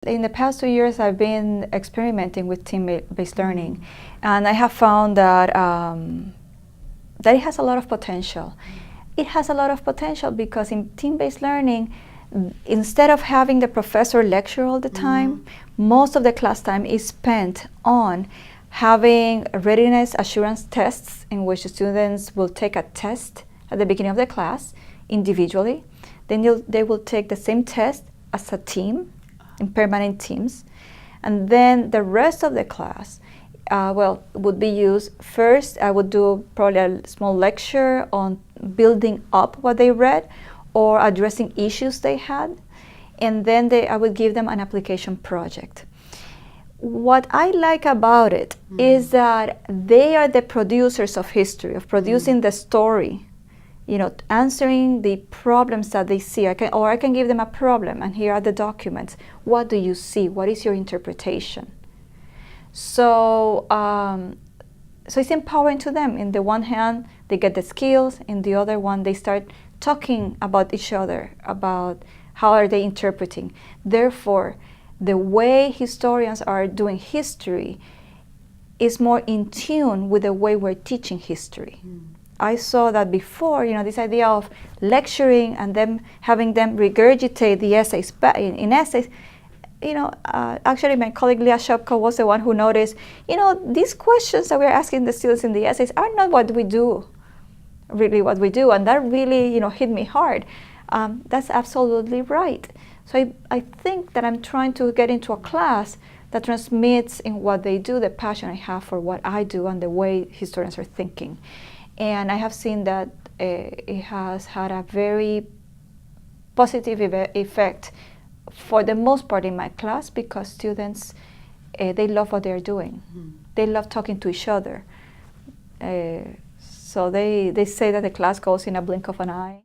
In the past 2 years, I've been experimenting with team-based learning, and I have found that that it has a lot of potential. It has a lot of potential because in team-based learning, instead of having the professor lecture all the time, most of the class time is spent on having readiness assurance tests in which the students will take a test at the beginning of the class individually. Then they will take the same test as a team, in permanent teams, and then the rest of the class would be used. First, I would do probably a small lecture on building up what they read or addressing issues they had, and then I would give them an application project. What I like about it is that they are the producers of history, of producing the story, answering the problems that they see. I can give them a problem, and here are the documents. What do you see? What is your interpretation? So, so it's empowering to them. In the one hand, they get the skills. In the other one, they start talking about each other, about how are they interpreting. Therefore, the way historians are doing history is more in tune with the way we're teaching history. I saw that before, this idea of lecturing and then having them regurgitate the essays in essays. Actually, my colleague Leah Shopko was the one who noticed, these questions that we're asking the students in the essays are not what we do, really what we do, and that really, hit me hard. That's absolutely right. So I think that I'm trying to get into a class that transmits in what they do the passion I have for what I do and the way historians are thinking. And I have seen that it has had a very positive effect for the most part in my class, because students, they love what they're doing. They love talking to each other. So they say that the class goes in a blink of an eye.